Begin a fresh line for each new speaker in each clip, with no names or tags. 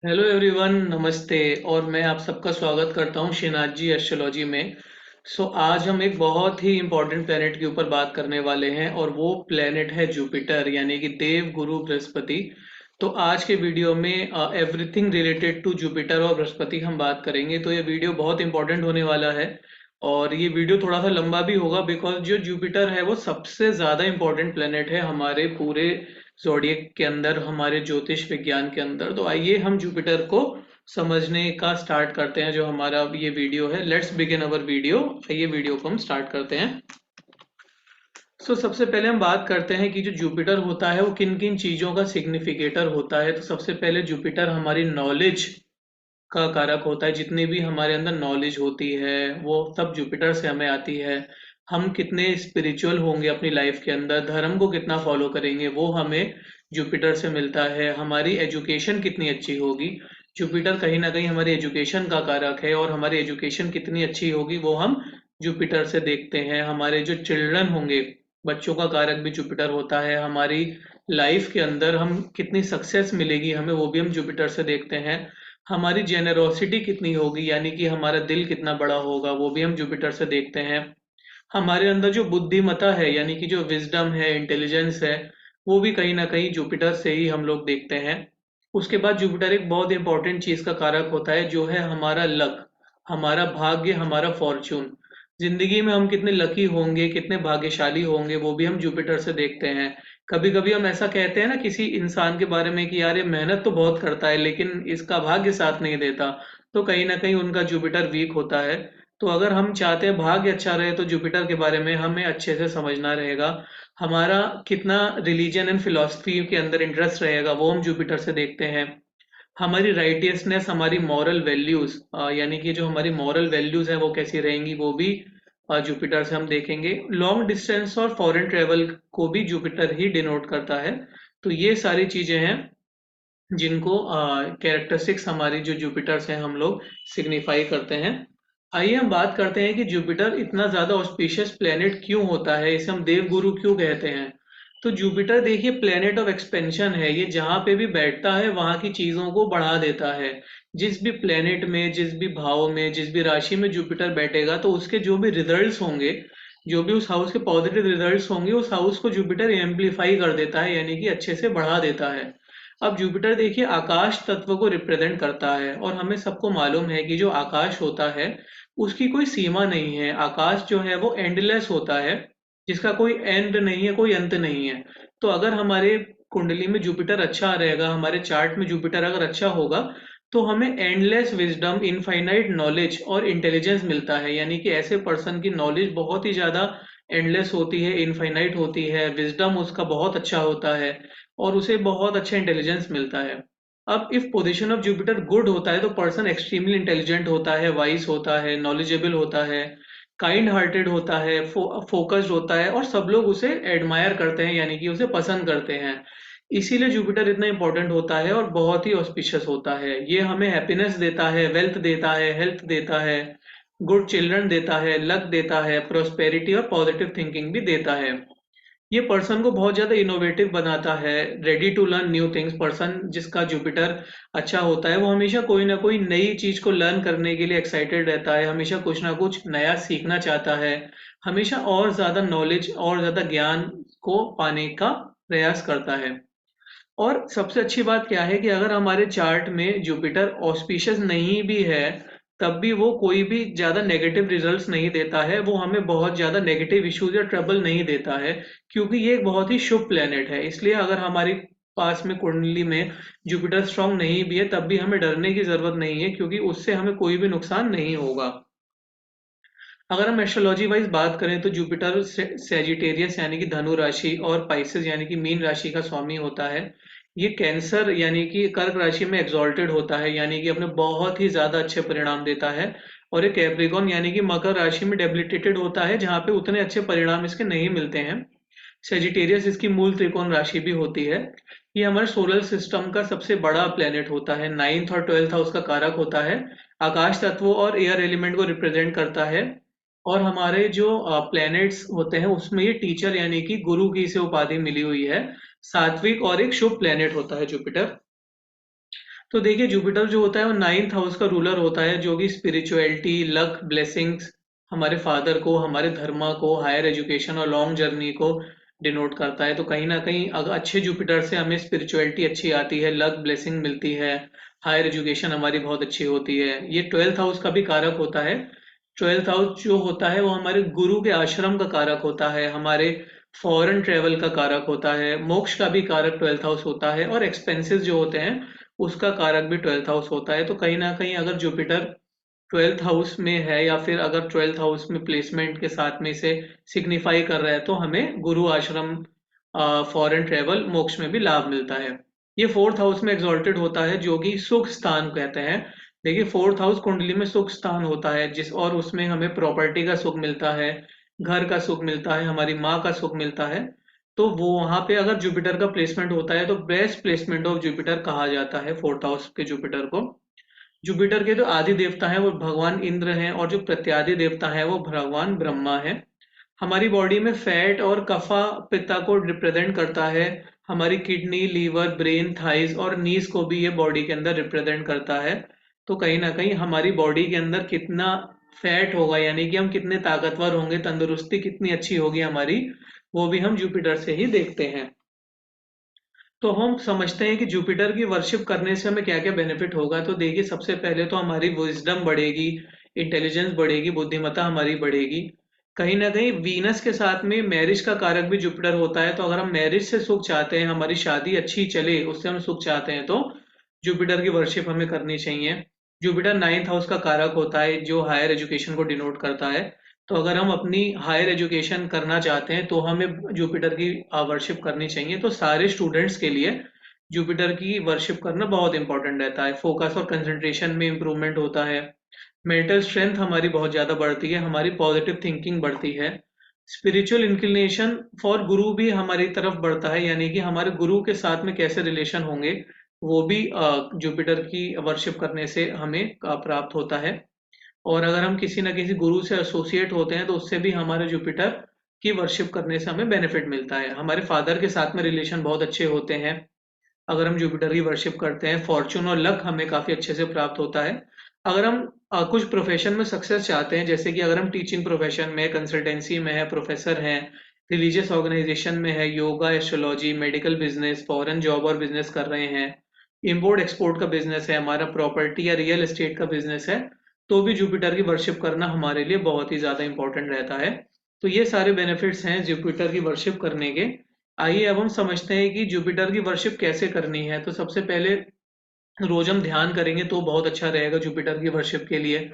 Hello everyone, नमस्ते। और मैं आप सबका स्वागत करता हूं श्रीनाथ जी एस्ट्रोलॉजी में। आज हम एक बहुत ही इम्पोर्टेंट प्लेनेट के ऊपर बात करने वाले हैं और वो प्लेनेट है जुपिटर, यानी कि देव गुरु बृहस्पति। तो आज के वीडियो में एवरीथिंग रिलेटेड टू जुपिटर और बृहस्पति हम बात करेंगे। तो ये वीडियो बहुत इंपॉर्टेंट होने वाला है और ये वीडियो थोड़ा सा लंबा भी होगा, बिकॉज जो जुपिटर है वो सबसे ज़्यादा इंपॉर्टेंट प्लेनेट है हमारे पूरे ज़ोडिएक के अंदर, हमारे ज्योतिष विज्ञान के अंदर। तो आइए हम जुपिटर को समझने का स्टार्ट करते हैं। जो हमारा अब ये वीडियो है, लेट्स बिगिन अवर वीडियो। आइए वीडियो को हम स्टार्ट करते हैं। सबसे पहले हम बात करते हैं कि जो जुपिटर होता है वो किन किन चीज़ों का सिग्निफिकेटर होता है। तो सबसे पहले जुपिटर हमारी नॉलेज का कारक होता है। जितनी भी हमारे अंदर नॉलेज होती है वो सब जुपिटर से हमें आती है। हम कितने स्पिरिचुअल होंगे अपनी लाइफ के अंदर, धर्म को कितना फॉलो करेंगे, वो हमें जुपिटर से मिलता है। हमारी एजुकेशन कितनी अच्छी होगी, जुपिटर कहीं ना कहीं हमारी एजुकेशन का कारक है, और हमारी एजुकेशन कितनी अच्छी होगी वो हम जुपिटर से देखते हैं। हमारे जो चिल्ड्रन होंगे, बच्चों का कारक भी जुपिटर होता है। हमारी लाइफ के अंदर हम कितनी सक्सेस मिलेगी हमें, वो भी हम जुपिटर से देखते हैं। हमारी जेनरोसिटी कितनी होगी, यानी कि हमारा दिल कितना बड़ा होगा, वो भी हम जुपिटर से देखते हैं। हमारे अंदर जो बुद्धिमत्ता है, यानी कि जो विजडम है, इंटेलिजेंस है, वो भी कहीं ना कहीं जुपिटर से ही हम लोग देखते हैं। उसके बाद जुपिटर एक बहुत इंपॉर्टेंट चीज का कारक होता है, जो है हमारा लक, हमारा भाग्य, हमारा फॉर्चून। जिंदगी में हम कितने लकी होंगे, कितने भाग्यशाली होंगे, वो भी हम जुपिटर से देखते हैं। कभी कभी हम ऐसा कहते हैं ना किसी इंसान के बारे में कि यार ये मेहनत तो बहुत करता है लेकिन इसका भाग्य साथ नहीं देता, तो कहीं ना कहीं उनका जुपिटर वीक होता है। तो अगर हम चाहते हैं भाग्य अच्छा रहे तो जुपिटर के बारे में हमें अच्छे से समझना रहेगा। हमारा कितना रिलीजन एंड फिलॉसफी के अंदर इंटरेस्ट रहेगा वो हम जुपिटर से देखते हैं। हमारी राइटियसनेस, हमारी मॉरल वैल्यूज, यानी कि जो हमारी मॉरल वैल्यूज हैं वो कैसी रहेंगी, वो भी जुपिटर से हम देखेंगे। लॉन्ग डिस्टेंस और फॉरेन ट्रेवल को भी जुपिटर ही डिनोट करता है। तो ये सारी चीजें हैं जिनको कैरेक्टरिस्टिक्स हमारी जो जुपिटर से हम लोग सिग्निफाई करते हैं। आइए हम बात करते हैं कि जुपिटर इतना ज्यादा ऑस्पिशियस प्लेनेट क्यों होता है, इसे हम देवगुरु क्यों कहते हैं। तो जुपिटर देखिए प्लेनेट ऑफ एक्सपेंशन है। ये जहां पे भी बैठता है वहां की चीजों को बढ़ा देता है। जिस भी प्लेनेट में, जिस भी भाव में, जिस भी राशि में जुपिटर बैठेगा तो उसके जो भी रिजल्ट्स होंगे, जो भी उस हाउस के पॉजिटिव रिजल्ट्स होंगे, उस हाउस को जुपिटर एम्पलीफाई कर देता है, यानी कि अच्छे से बढ़ा देता है। अब जुपिटर देखिए आकाश तत्व को रिप्रेजेंट करता है, और हमें सबको मालूम है कि जो आकाश होता है उसकी कोई सीमा नहीं है। आकाश जो है वो एंडलेस होता है, जिसका कोई एंड नहीं है, कोई अंत नहीं है। तो अगर हमारे कुंडली में जुपिटर अच्छा रहेगा, हमारे चार्ट में जुपिटर अगर अच्छा होगा, तो हमें एंडलेस विजडम, इनफाइनाइट नॉलेज और इंटेलिजेंस मिलता है। यानी कि ऐसे पर्सन की नॉलेज बहुत ही ज्यादा एंडलेस होती है, इनफाइनाइट होती है, विजडम उसका बहुत अच्छा होता है, और उसे बहुत अच्छा इंटेलिजेंस मिलता है। अब if position of Jupiter good होता है तो पर्सन एक्सट्रीमली इंटेलिजेंट होता है, वाइज होता है, नॉलेजेबल होता है, काइंड हार्टेड होता है, फोकस्ड होता है, और सब लोग उसे एडमायर करते हैं, यानी कि उसे पसंद करते हैं। इसीलिए जुपिटर इतना इंपॉर्टेंट होता है और बहुत ही ऑस्पिशियस होता है। ये हमें हैप्पीनेस देता है, वेल्थ देता है, हेल्थ देता है, गुड चिल्ड्रन देता है, लक देता है, प्रोस्पेरिटी और पॉजिटिव थिंकिंग भी देता है। ये पर्सन को बहुत ज्यादा इनोवेटिव बनाता है, ready to learn new things. Person जिसका जुपिटर अच्छा होता है वो हमेशा कोई ना कोई नई चीज को लर्न करने के लिए एक्साइटेड रहता है, हमेशा कुछ ना कुछ नया सीखना चाहता है, हमेशा और ज्यादा नॉलेज और ज्यादा ज्ञान को पाने का प्रयास करता है। और सबसे अच्छी बात क्या है कि अगर हमारे चार्ट में जुपिटर ऑस्पिशियस नहीं भी है, तब भी वो कोई भी ज्यादा नेगेटिव रिजल्ट्स नहीं देता है, वो हमें बहुत ज्यादा नेगेटिव इश्यूज या ट्रबल नहीं देता है, क्योंकि ये एक बहुत ही शुभ प्लेनेट है। इसलिए अगर हमारे पास में कुंडली में जुपिटर स्ट्रांग नहीं भी है तब भी हमें डरने की जरूरत नहीं है, क्योंकि उससे हमें कोई भी नुकसान नहीं होगा। अगर हम एस्ट्रोलॉजी वाइज बात करें तो जुपिटर सेजिटेरियस यानी कि धनु राशि और पाइसेस यानी कि मीन राशि का स्वामी होता है। ये कैंसर यानी कि कर्क राशि में एग्जॉल्टेड होता है, यानी कि अपने बहुत ही ज्यादा अच्छे परिणाम देता है। और ये कैप्रिकॉन यानी कि मकर राशि में डेबिलिटेटेड होता है, जहाँ पे उतने अच्छे परिणाम इसके नहीं मिलते हैं। सेजिटेरियस इसकी मूल त्रिकोण राशि भी होती है। ये हमारे सोलर सिस्टम का सबसे बड़ा प्लेनेट होता है, नाइन्थ और ट्वेल्थ हाउस का कारक होता है, आकाश तत्वों और एयर एलिमेंट को रिप्रेजेंट करता है। और हमारे जो प्लैनेट्स होते हैं उसमें ये टीचर यानी कि गुरु की इसे उपाधि मिली हुई है। सात्विक और एक शुभ प्लैनेट होता है जुपिटर। तो देखिए जुपिटर जो होता है वो 9th हाउस का रूलर होता है, जो कि स्पिरिचुअलिटी, लक, ब्लेसिंग्स, हमारे फादर को, हमारे धर्म को, हायर एजुकेशन और लॉन्ग जर्नी को डिनोट करता है। तो कहीं ना कहीं अगर अच्छे जुपिटर से हमें स्पिरिचुअलिटी अच्छी आती है, लक, ब्लेसिंग मिलती है, हायर एजुकेशन हमारी बहुत अच्छी होती है। ये 12th हाउस का भी कारक होता है। 12th हाउस जो होता है वो हमारे गुरु के आश्रम का कारक होता है, हमारे फॉरेन ट्रेवल का कारक होता है, मोक्ष का भी कारक 12th हाउस होता है, और एक्सपेंसेस जो होते हैं उसका कारक भी 12th हाउस होता है। तो कहीं ना कहीं अगर जुपिटर 12th हाउस में है, या फिर अगर 12th हाउस में प्लेसमेंट के साथ में इसे सिग्निफाई कर रहा है, तो हमें गुरु आश्रम, फॉरेन ट्रेवल, मोक्ष में भी लाभ मिलता है। ये 4th हाउस में एग्जॉल्टेड होता है, जो कि सुख स्थान कहते हैं। देखिए 4th हाउस कुंडली में सुख स्थान होता है, और उसमें हमें प्रॉपर्टी का सुख मिलता है, घर का सुख मिलता है, हमारी माँ का सुख मिलता है। तो वो वहां पे अगर जुपिटर का प्लेसमेंट होता है तो बेस्ट प्लेसमेंट ऑफ जुपिटर कहा जाता है 4th हाउस के जुपिटर को। जुपिटर के जो आदि देवता हैं वो भगवान इंद्र हैं, और जो प्रत्यादि देवता है वो भगवान ब्रह्मा है। हमारी बॉडी में फैट और कफा पित्ता को रिप्रेजेंट करता है। हमारी किडनी, लीवर, ब्रेन, थाइज और नीज को भी ये बॉडी के अंदर रिप्रेजेंट करता है। तो कहीं ना कहीं हमारी बॉडी के अंदर कितना फैट होगा, यानी कि हम कितने ताकतवर होंगे, तंदुरुस्ती कितनी अच्छी होगी हमारी, वो भी हम जुपिटर से ही देखते हैं। तो हम समझते हैं कि जुपिटर की वर्शिप करने से हमें क्या क्या बेनिफिट होगा। तो देखिए सबसे पहले तो हमारी विजडम बढ़ेगी, इंटेलिजेंस बढ़ेगी, बुद्धिमत्ता हमारी बढ़ेगी। कहीं ना कहीं वीनस के साथ में मैरिज का कारक भी जुपिटर होता है, तो अगर हम मैरिज से सुख चाहते हैं, हमारी शादी अच्छी चले, उससे हम सुख चाहते हैं, तो जुपिटर की वर्शिप हमें करनी चाहिए। जुपिटर 9th हाउस का कारक होता है, जो हायर एजुकेशन को डिनोट करता है। तो अगर हम अपनी हायर एजुकेशन करना चाहते हैं तो हमें जुपिटर की वर्शिप करनी चाहिए। तो सारे स्टूडेंट्स के लिए जुपिटर की वर्शिप करना बहुत इंपॉर्टेंट रहता है। फोकस और कंसंट्रेशन में इंप्रूवमेंट होता है, मेंटल स्ट्रेंथ हमारी बहुत ज़्यादा बढ़ती है, हमारी पॉजिटिव थिंकिंग बढ़ती है, स्पिरिचुअल इंक्लिनेशन फॉर गुरु भी हमारी तरफ बढ़ता है, यानी कि हमारे गुरु के साथ में कैसे रिलेशन होंगे, वो भी जुपिटर की वर्शिप करने से हमें प्राप्त होता है। और अगर हम किसी न किसी गुरु से एसोसिएट होते हैं तो उससे भी हमारे जुपिटर की वर्शिप करने से हमें बेनिफिट मिलता है। हमारे फादर के साथ में रिलेशन बहुत अच्छे होते हैं अगर हम जुपिटर की वर्शिप करते हैं। फॉर्चून और लक हमें काफी अच्छे से प्राप्त होता है। अगर हम कुछ प्रोफेशन में सक्सेस चाहते हैं, जैसे कि अगर हम टीचिंग प्रोफेशन में, कंसल्टेंसी में है, प्रोफेसर हैं, रिलीजियस ऑर्गेनाइजेशन में है, yoga, astrology, medical business, foreign job और बिजनेस कर रहे हैं, इंपोर्ट एक्सपोर्ट का बिजनेस है, हमारा प्रॉपर्टी या रियल एस्टेट का बिजनेस है, तो भी जुपिटर की वर्शिप करना हमारे लिए बहुत ही ज्यादा इंपॉर्टेंट रहता है। तो ये सारे बेनिफिट्स हैं जुपिटर की वर्शिप करने के। आइए अब हम समझते हैं कि जुपिटर की वर्शिप कैसे करनी है। तो सबसे पहले रोज हम ध्यान करेंगे तो बहुत अच्छा रहेगा जुपिटर की वर्शिप के लिए।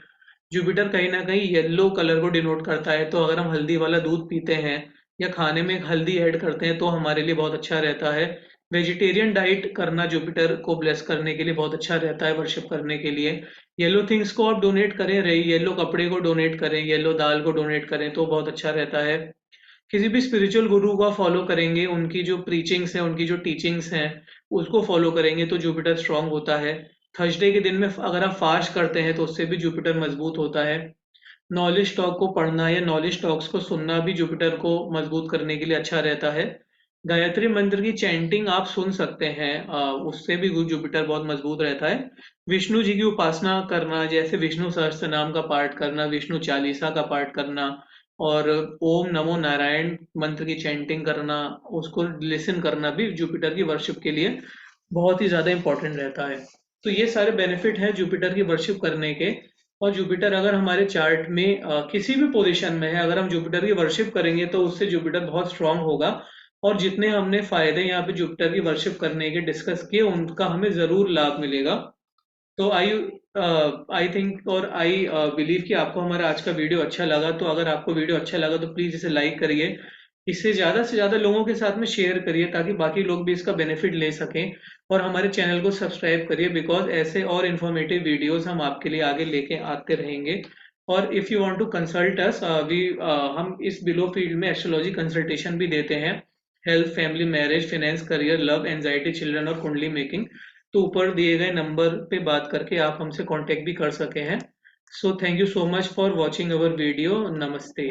जुपिटर कहीं ना कहीं येलो कलर को डिनोट करता है, तो अगर हम हल्दी वाला दूध पीते हैं या खाने में हल्दी ऐड करते हैं तो हमारे लिए बहुत अच्छा रहता है। वेजिटेरियन डाइट करना जुपिटर को ब्लेस करने के लिए बहुत अच्छा रहता है, वर्शिप करने के लिए। येलो थिंग्स को आप डोनेट करें, रही येलो कपड़े को डोनेट करें, येलो दाल को डोनेट करें तो बहुत अच्छा रहता है। किसी भी स्पिरिचुअल गुरु को फॉलो करेंगे, उनकी जो प्रीचिंग्स हैं, उनकी जो टीचिंग्स हैं, उसको फॉलो करेंगे तो जुपिटर स्ट्रांग होता है। थर्सडे के दिन में अगर आप फास्ट करते हैं तो उससे भी जुपिटर मजबूत होता है। नॉलेज टॉक को पढ़ना या नॉलेज टॉक्स को सुनना भी जुपिटर को मजबूत करने के लिए अच्छा रहता है। गायत्री मंत्र की चैंटिंग आप सुन सकते हैं, उससे भी जुपिटर बहुत मजबूत रहता है। विष्णु जी की उपासना करना, जैसे विष्णु सहस्त्र नाम का पाठ करना, विष्णु चालीसा का पाठ करना, और ओम नमो नारायण मंत्र की चैंटिंग करना, उसको लिसन करना भी जुपिटर की वर्शिप के लिए बहुत ही ज्यादा इंपॉर्टेंट रहता है। तो ये सारे बेनिफिट हैं जुपिटर की वर्शिप करने के। और जुपिटर अगर हमारे चार्ट में किसी भी पोजीशन में है, अगर हम जुपिटर की वर्शिप करेंगे तो उससे जुपिटर बहुत स्ट्रांग होगा। और जितने हमने फायदे यहाँ पे जुपिटर की वर्शिप करने के डिस्कस किए, उनका हमें जरूर लाभ मिलेगा। तो आई थिंक और आई बिलीव कि आपको हमारा आज का वीडियो अच्छा लगा। तो अगर आपको वीडियो अच्छा लगा तो प्लीज इसे लाइक करिए, इसे ज्यादा से ज्यादा लोगों के साथ में शेयर करिए ताकि बाकी लोग भी इसका बेनिफिट ले सकें। और हमारे चैनल को सब्सक्राइब करिए, बिकॉज ऐसे और इन्फॉर्मेटिव वीडियोस हम आपके लिए आगे लेके आते रहेंगे। और if you want to consult us, हम इस बिलो फील्ड में एस्ट्रोलॉजी कंसल्टेशन भी देते हैं। Health, family, marriage, finance, career, love, anxiety, children और कुंडली मेकिंग। तो ऊपर दिए गए नंबर पे बात करके आप हमसे कांटेक्ट भी कर सके हैं। So thank you so much for watching our video. नमस्ते।